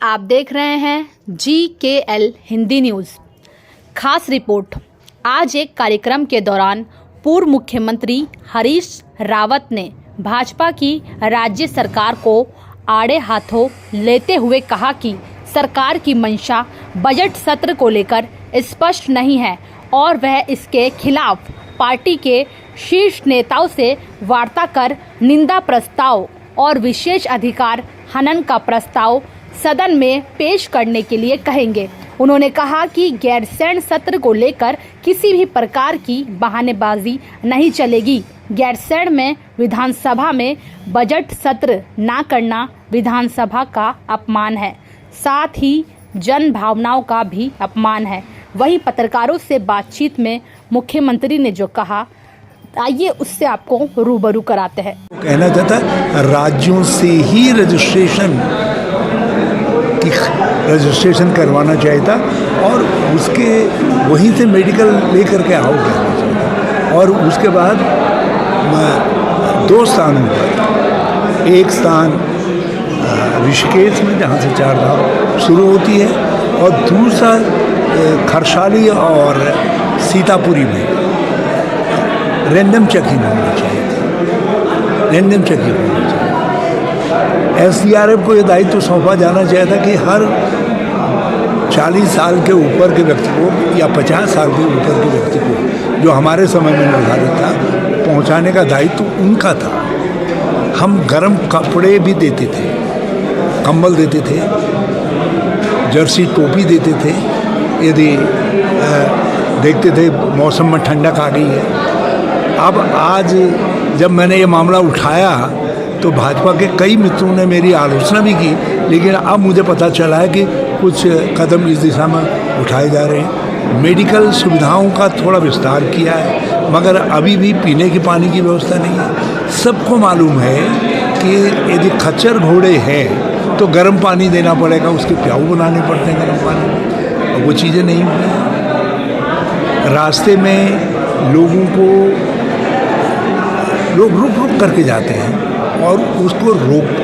आप देख रहे हैं GKL हिंदी न्यूज़। खास रिपोर्ट। आज एक कार्यक्रम के दौरान पूर्व मुख्यमंत्री हरीश रावत ने भाजपा की राज्य सरकार को आड़े हाथों लेते हुए कहा कि सरकार की मंशा बजट सत्र को लेकर स्पष्ट नहीं है और वह इसके खिलाफ पार्टी के शीर्ष नेताओं से वार्ता कर निंदा प्रस्ताव और विशेष अधिकार हनन का प्रस्ताव सदन में पेश करने के लिए कहेंगे। उन्होंने कहा कि गैरसैंण सत्र को लेकर किसी भी प्रकार की बहानेबाजी नहीं चलेगी। गैरसैंण में विधानसभा में बजट सत्र न करना विधानसभा का अपमान है, साथ ही जन भावनाओं का भी अपमान है। वहीं पत्रकारों से बातचीत में मुख्यमंत्री ने जो कहा, आइए उससे आपको रूबरू कराते हैं। कहना चाहता राज्यों से ही रजिस्ट्रेशन करवाना चाहिए था और उसके वहीं से मेडिकल लेकर के आओ कहना चाहिए। और उसके बाद 2 स्थानों पर, एक स्थान ऋषिकेश में जहाँ से 4 धाम शुरू होती है और दूसरा खरसाली और सीतापुरी में रैंडम चेकिंग होना चाहिए थी। रैंडम चेकिंग होना चाहिए। SDRF को ये दायित्व सौंपा जाना चाहिए था कि हर 40 साल के ऊपर के व्यक्ति को या 50 साल के ऊपर के व्यक्ति को, जो हमारे समय में निर्धारित था, पहुंचाने का दायित्व उनका था। हम गर्म कपड़े भी देते थे, कंबल देते थे, जर्सी टोपी देते थे। यदि देखते थे मौसम में ठंडक आ गई है। अब आज जब मैंने ये मामला उठाया तो भाजपा के कई मित्रों ने मेरी आलोचना भी की, लेकिन अब मुझे पता चला है कि कुछ कदम इस दिशा में उठाए जा रहे हैं। मेडिकल सुविधाओं का थोड़ा विस्तार किया है, मगर अभी भी पीने की पानी की व्यवस्था नहीं है। सबको मालूम है कि यदि खच्चर घोड़े हैं तो गर्म पानी देना पड़ेगा, उसके प्याऊ बनाने पड़ते हैं गर्म पानी, और वो चीज़ें नहीं हुई। रास्ते में लोगों को लोग रुक करके जाते हैं और उसको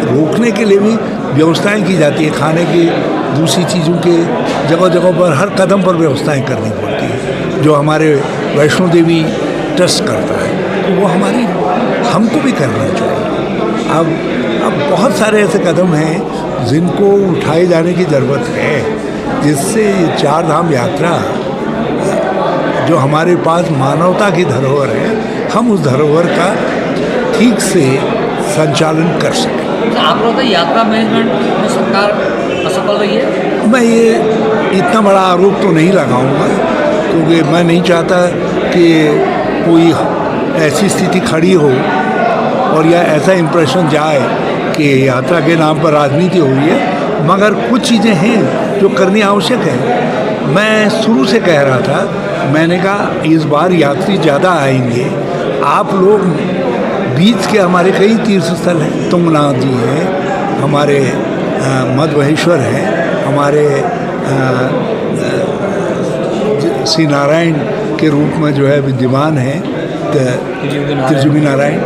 रोकने के लिए भी व्यवस्थाएं की जाती है। खाने की, दूसरी चीज़ों के जगह जगह पर हर कदम पर व्यवस्थाएं करनी पड़ती है, जो हमारे वैष्णो देवी ट्रस्ट करता है, तो वो हमको भी करना चाहिए। अब बहुत सारे ऐसे कदम हैं जिनको उठाए जाने की ज़रूरत है, जिससे 4 धाम यात्रा जो हमारे पास मानवता की धरोहर है, हम उस धरोहर का ठीक से संचालन कर सकें। आप लोग तो यात्रा मैनेजमेंट में सरकार असफल रही है? मैं ये इतना बड़ा आरोप तो नहीं लगाऊंगा, क्योंकि मैं नहीं चाहता कि कोई ऐसी स्थिति खड़ी हो और या ऐसा इम्प्रेशन जाए कि यात्रा के नाम पर राजनीति हो रही है। मगर कुछ चीज़ें हैं जो करनी आवश्यक है। मैं शुरू से कह रहा था, मैंने कहा इस बार यात्री ज़्यादा आएंगे। आप लोग बीच के हमारे कई तीर्थ स्थल हैं, तुंगनाथ जी हैं, हमारे मधमहेश्वर हैं, हमारे श्री नारायण के रूप में जो है विद्यमान हैं, त्रिजुमी नारायण,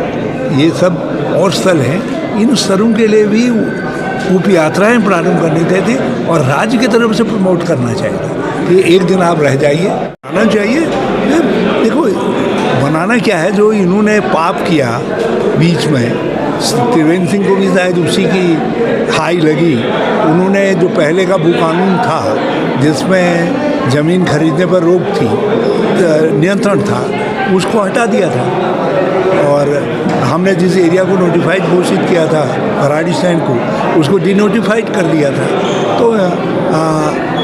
ये सब और स्थल हैं। इन स्थलों के लिए भी उप यात्राएँ प्रारंभ करनी चाहिए और राज्य की तरफ से प्रमोट करना चाहिए कि एक दिन आप रह जाइए, आना चाहिए। देखो बनाना क्या है, जो इन्होंने पाप किया बीच में, त्रिवेंद्र सिंह को भी शायद उसी की हाई लगी। उन्होंने जो पहले का भू कानून था जिसमें ज़मीन खरीदने पर रोक थी, नियंत्रण था, उसको हटा दिया था। और हमने जिस एरिया को नोटिफाइड घोषित किया था, भराड़ी स्टैंड को, उसको डिनोटिफाइड कर दिया था। तो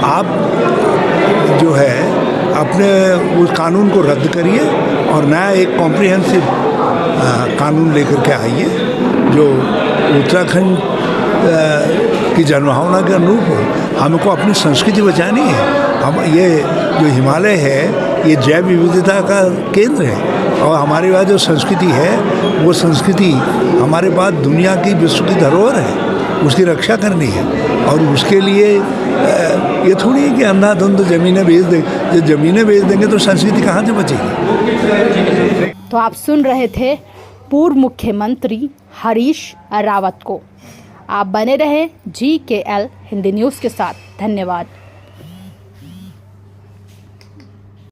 आप जो है अपने उस कानून को रद्द करिए और नया एक कॉम्प्रिहेंसिव कानून लेकर के आइए जो उत्तराखंड की जनभावना के अनुरूप हो। हमको अपनी संस्कृति बचानी है। हम ये जो हिमालय है, ये जैव विविधता का केंद्र है और हमारे पास जो संस्कृति है, वो संस्कृति हमारे पास दुनिया की, विश्व की धरोहर है, उसकी रक्षा करनी है। और उसके लिए ये थोड़ी है कि अंधाधुंध ज़मीनें बेच दें। जब ज़मीनें बेच देंगे तो संस्कृति कहाँ से बचेगी। तो आप सुन रहे थे पूर्व मुख्यमंत्री हरीश रावत को। आप बने रहें GKL हिंदी न्यूज़ के साथ। धन्यवाद।